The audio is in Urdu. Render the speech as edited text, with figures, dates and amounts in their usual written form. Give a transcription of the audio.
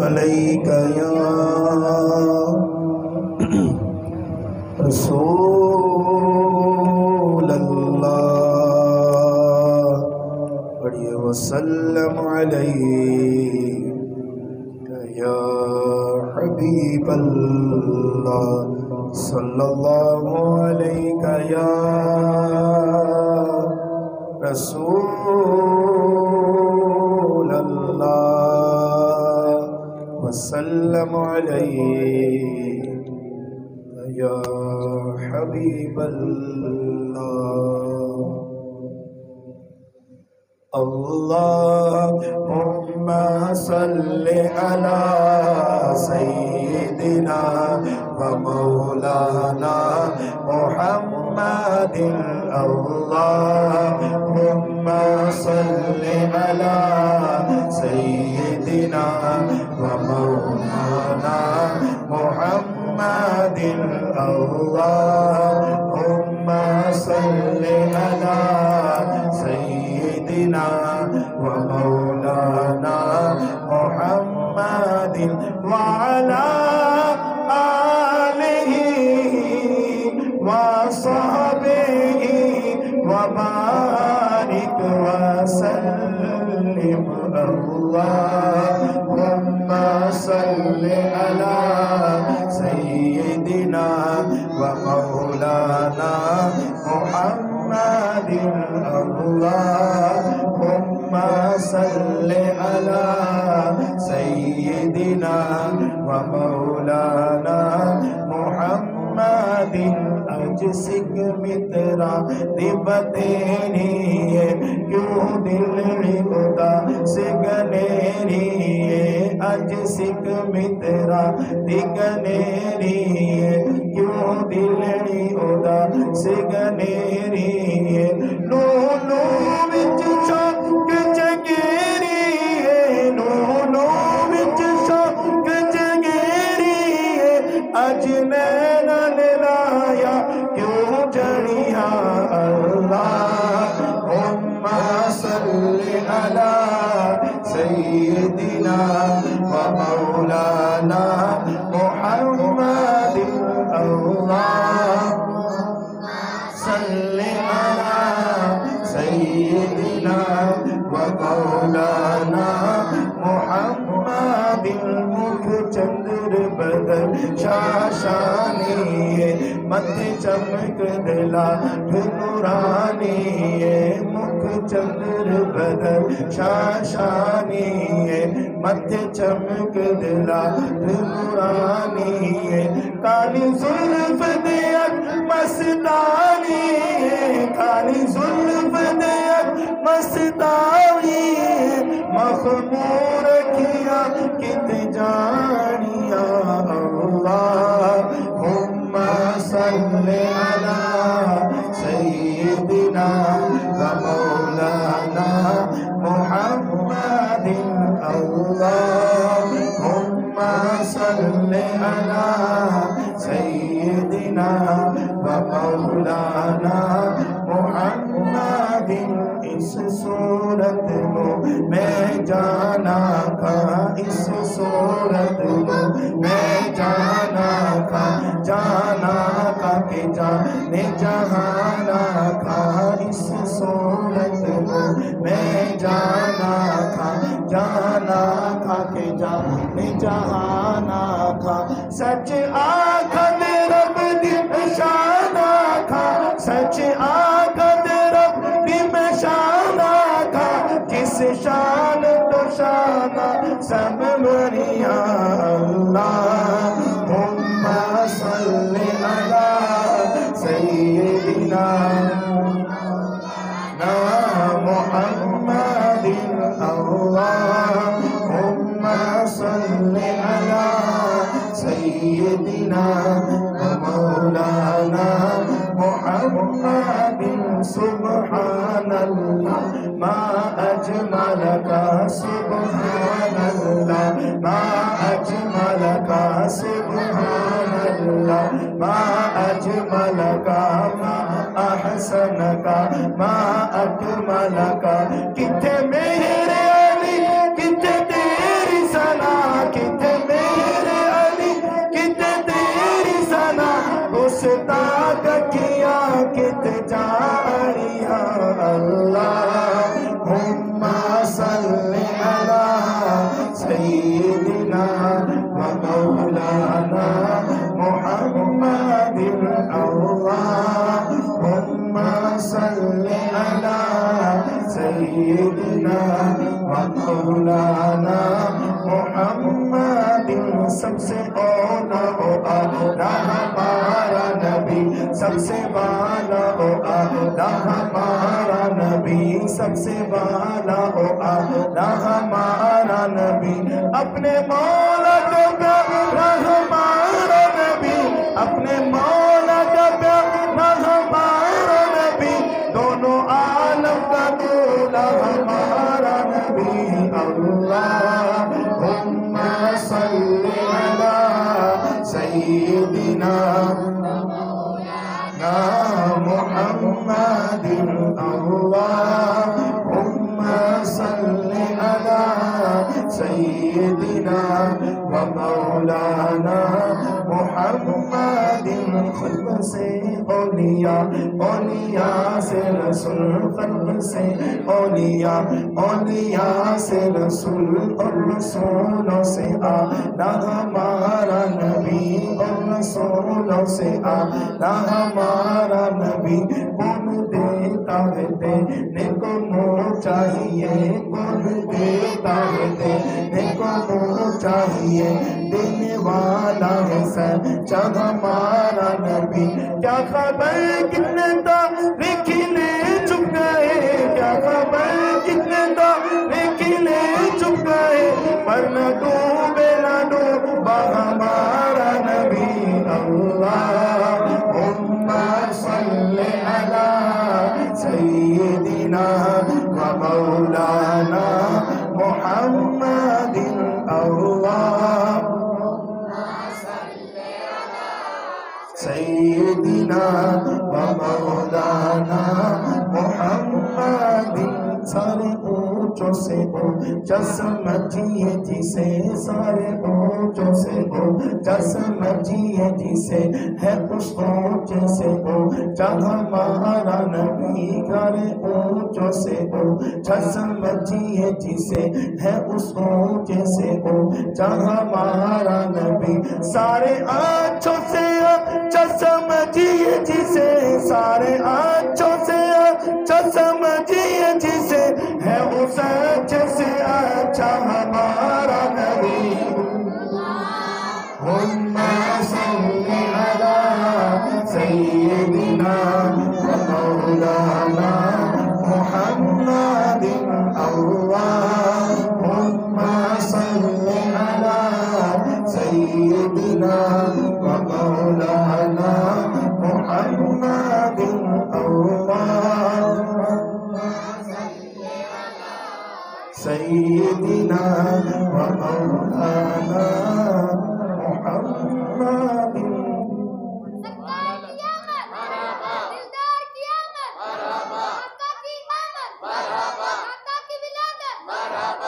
عليك يا رسول اللہ پڑھیے وسلم عليك يا حبيب الله صلى الله عليك يا رسول الله وسلم عليك يا حبيب الله اللهم صل على سيدنا ومولانا محمد اللهم صل على سيدنا ومولانا محمد اللهم صل على سيدنا ومولانا محمد وعلى آله وصحبه وبارك وسلم اللهم صل على سيدنا ومولانا محمد اللهم صل على سيدنا ومولانا محمد اجسک مترا دب تیری کیوں دل خدا سے گنیری اجسک مترا دگنیری کیوں دل خدا سے گنیری نو نو وچ شوق جگیری نو نو وچ شوق جگیری اج نین لایا کیوں جڑیاں اللہم صل علی سیدنا ومولانا محمد اللہم صل علی سیدنا ومولانا محمد مکھ چندر بدر شاشانی مت چمک دلا نورانی مکھ چندر بدر شاشانی مت چمک دلا نورانی کالی زلف دیت مستانی کالی زلف دیت مستانی مخمور کیا کت جانیاں اللہم صل علی سیدنا ومولانا محمد اللہم صل علی سیدنا ومولانا محمد اس صورت میں جانا کا اس صورت میں جانا کا کہ جانے جہانا کا اس صورت میں جانا کا کہ جانے جہانا کا سچ آخد رب دی شانہ کا سچ آخد رب دی شانہ کا جس شان تو شانہ سب بریاں اللہم صل علی سیدنا محمد اللہم صل علی سیدنا مولانا محمد سبحان اللہ ما اجملک سبحان اللہ ما اجملک سبحان اللہ ما اجملک ما احسنک ما اکملک کتھے میرے علی کتھے تیری ثنا کتھے نبی سب سے والا و اعلیٰ ہمارا نبی اپنے مولا کا پیارا ہمارا نبی اپنے مولا کا پیارا ہمارا نبی دونوں عالم کا دولا ہمارا نبی اللہم صلی علی سیدنا محمد اللہم صلی علی سیدنا و مولانا محمد خلق سے اولیاء اولیاء سے رسول خلق سے اولیاء اولیاء سے رسول اور رسولوں سے آلہ ہمارا نبی اور رسولوں سے آلہ ہمارا نبی کون دیتا ہے دینے کو منہ چاہیے کون دیتا ہے دینے کو منہ چاہیے دینے والا ہے سچا ہمارا نبی کیا خبر کتنے تارے کھلے چپ گئے کیا خبر کتنے تارے کھلے چپ گئے پر نہ ڈوبے نہ ڈوبا ہمارا نبی اللہم صلی علی سیدنا و مولانا محمد سیدنا و مولانا محمد سارے اونچوں سے اونچا سمجھیے جسے سارے اونچوں سے اونچا سمجھیے جسے ہے اس اونچے سے اونچا ہمارا نبی سارے اونچوں سے اونچا سمجھیے جسے ہے اس اونچے سے اونچا ہمارا نبی سارے آنچوں سے اچھا سمجھیے جسے سارے آنچوں سے اچھا سمجھیے جسے ہے اس اچھے سے اچھا ہمارا نبی اللہم صلی علی سیدنا و مولانا محمد اللہم صلی علی سیدنا و مولانا محمد سیدنا و مولانا محمد مرحبا